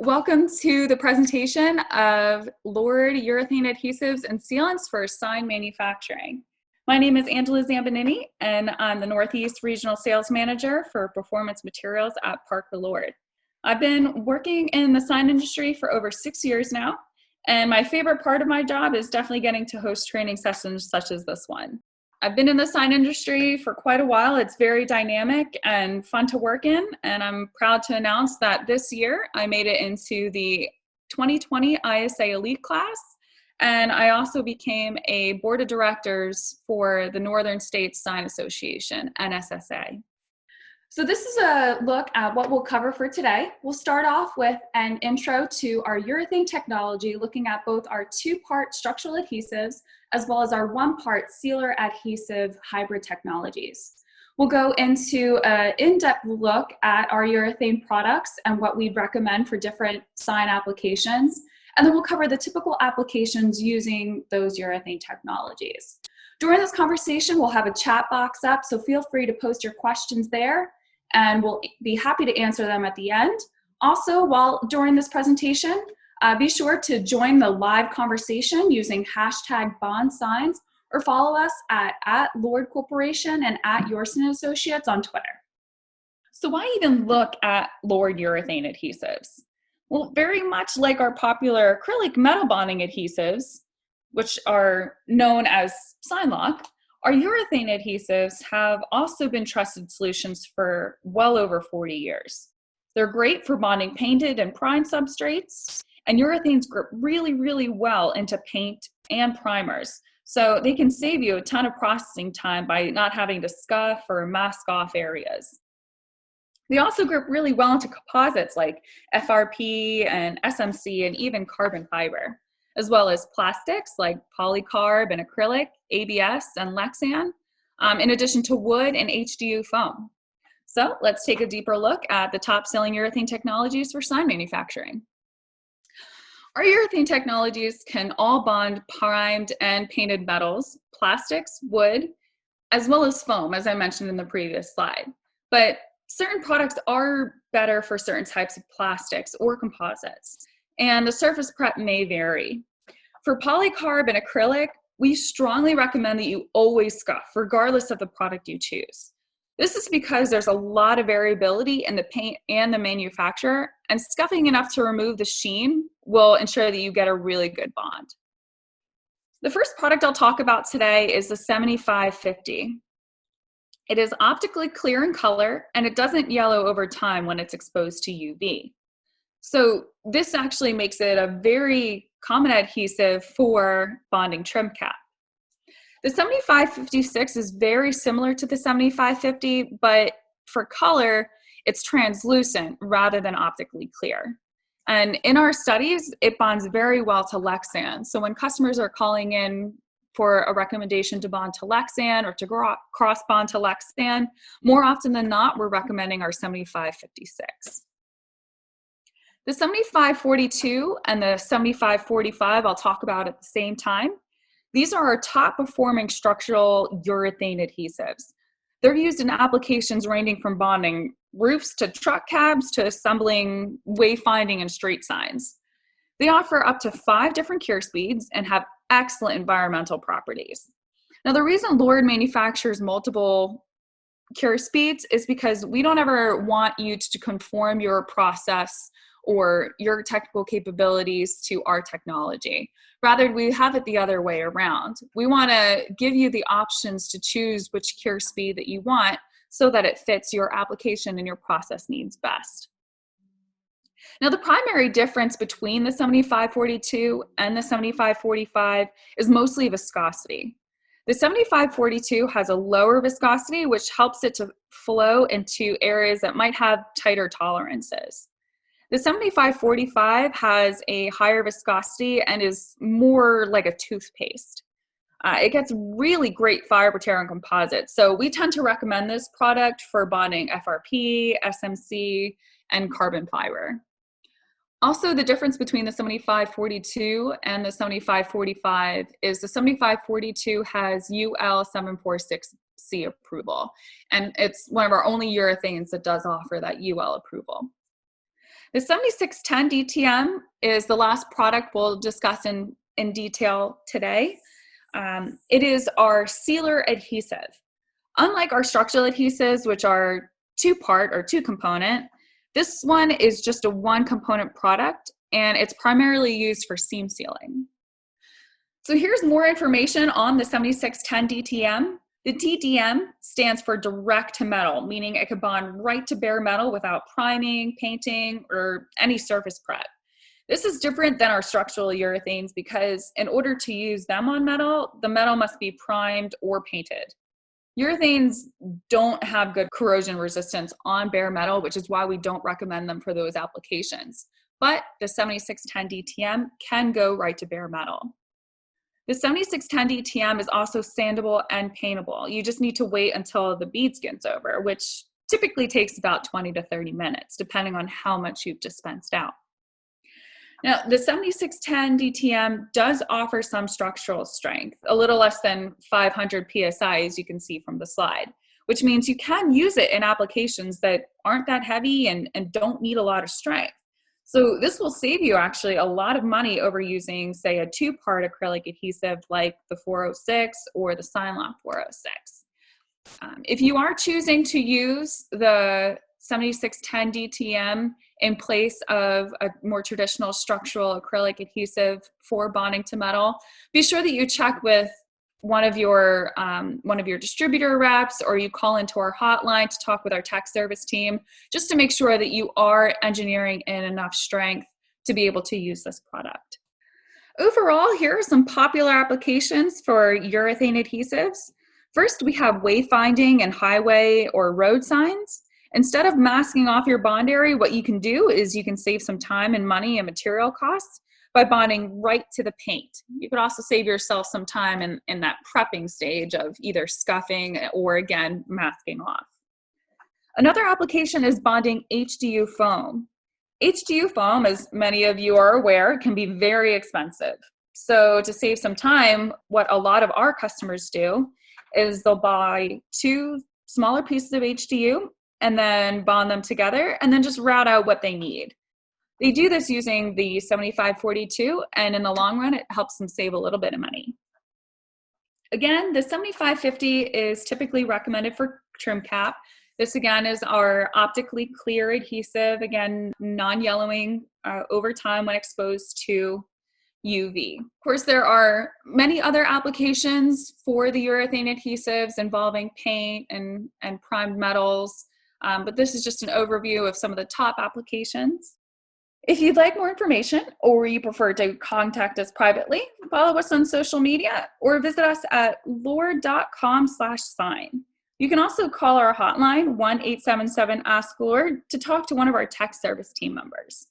Welcome to the presentation of Lord Urethane Adhesives and Sealants for Sign Manufacturing. My name is Angela Zambonini, and I'm the Northeast Regional Sales Manager for Performance Materials at Parker Lord. I've been working in the sign industry for over 6 years now, and my favorite part of my job is definitely getting to host training sessions such as this one. I've been in the sign industry for quite a while. It's very dynamic and fun to work in, and I'm proud to announce that this year I made it into the 2020 ISA Elite class, and I also became a board of directors for the Northern States Sign Association, NSSA. So this is a look at what we'll cover for today. We'll start off with an intro to our urethane technology, looking at both our two-part structural adhesives as well as our one-part sealer adhesive hybrid technologies. We'll go into an in-depth look at our urethane products and what we'd recommend for different sign applications, and then we'll cover the typical applications using those urethane technologies. During this conversation, we'll have a chat box up, so feel free to post your questions there, and we'll be happy to answer them at the end. Also, during this presentation, be sure to join the live conversation using #BondSigns or follow us at Lord Corporation and at Urethane Associates on Twitter. So why even look at Lord Urethane Adhesives? Well, very much like our popular acrylic metal bonding adhesives, which are known as SignLock, our urethane adhesives have also been trusted solutions for well over 40 years. They're great for bonding painted and primed substrates, and urethanes grip really, really well into paint and primers, so they can save you a ton of processing time by not having to scuff or mask off areas. They also grip really well into composites like FRP and SMC and even carbon fiber, as well as plastics like polycarb and acrylic, ABS and Lexan, in addition to wood and HDU foam. So let's take a deeper look at the top-selling urethane technologies for sign manufacturing. Our urethane technologies can all bond primed and painted metals, plastics, wood, as well as foam, as I mentioned in the previous slide. But certain products are better for certain types of plastics or composites, and the surface prep may vary. For polycarb and acrylic, we strongly recommend that you always scuff, regardless of the product you choose. This is because there's a lot of variability in the paint and the manufacturer, and scuffing enough to remove the sheen will ensure that you get a really good bond. The first product I'll talk about today is the 7550. It is optically clear in color, and it doesn't yellow over time when it's exposed to UV. So this actually makes it a very common adhesive for bonding trim cap. The 7556 is very similar to the 7550, but for color, it's translucent rather than optically clear. And in our studies, it bonds very well to Lexan. So when customers are calling in for a recommendation to bond to Lexan or to cross bond to Lexan, more often than not, we're recommending our 7556. The 7542 and the 7545 I'll talk about at the same time. These are our top performing structural urethane adhesives. They're used in applications ranging from bonding roofs to truck cabs to assembling wayfinding and street signs. They offer up to 5 different cure speeds and have excellent environmental properties. Now, the reason Lord manufactures multiple cure speeds is because we don't ever want you to conform your process or your technical capabilities to our technology. Rather, we have it the other way around. We want to give you the options to choose which cure speed that you want so that it fits your application and your process needs best. Now, the primary difference between the 7542 and the 7545 is mostly viscosity. The 7542 has a lower viscosity, which helps it to flow into areas that might have tighter tolerances. The 7545 has a higher viscosity and is more like a toothpaste. It gets really great fiber tear on composites, so we tend to recommend this product for bonding FRP, SMC, and carbon fiber. Also, the difference between the 7542 and the 7545 is the 7542 has UL 746C approval, and it's one of our only urethanes that does offer that UL approval. The 7610 DTM is the last product we'll discuss in detail today. It is our sealer adhesive. Unlike our structural adhesives, which are two-part or two-component, this one is just a one-component product, and it's primarily used for seam sealing. So here's more information on the 7610 DTM. The DDM stands for direct to metal, meaning it could bond right to bare metal without priming, painting, or any surface prep. This is different than our structural urethanes because in order to use them on metal, the metal must be primed or painted. Urethanes don't have good corrosion resistance on bare metal, which is why we don't recommend them for those applications. But the 7610 DTM can go right to bare metal. The 7610 DTM is also sandable and paintable. You just need to wait until the bead skins over, which typically takes about 20 to 30 minutes, depending on how much you've dispensed out. Now, the 7610 DTM does offer some structural strength, a little less than 500 PSI, as you can see from the slide, which means you can use it in applications that aren't that heavy and don't need a lot of strength. So this will save you actually a lot of money over using, say, a two-part acrylic adhesive like the 406 or the sealant 406. If you are choosing to use the 7610 DTM in place of a more traditional structural acrylic adhesive for bonding to metal, be sure that you check with one of your distributor reps, or you call into our hotline to talk with our tech service team, just to make sure that you are engineering in enough strength to be able to use this product. Overall, here are some popular applications for urethane adhesives. First, we have wayfinding and highway or road signs. Instead of masking off your bond area, what you can do is you can save some time and money and material costs by bonding right to the paint. You could also save yourself some time in that prepping stage of either scuffing or, again, masking off. Another application is bonding HDU foam. HDU foam, as many of you are aware, can be very expensive. So to save some time, what a lot of our customers do is they'll buy two smaller pieces of HDU and then bond them together and then just route out what they need. They do this using the 7542, and in the long run, it helps them save a little bit of money. Again, the 7550 is typically recommended for trim cap. This again is our optically clear adhesive, again, non-yellowing over time when exposed to UV. Of course, there are many other applications for the urethane adhesives involving paint and primed metals, but this is just an overview of some of the top applications. If you'd like more information or you prefer to contact us privately, follow us on social media or visit us at lord.com/sign. You can also call our hotline 1-877-ASK-LORD to talk to one of our tech service team members.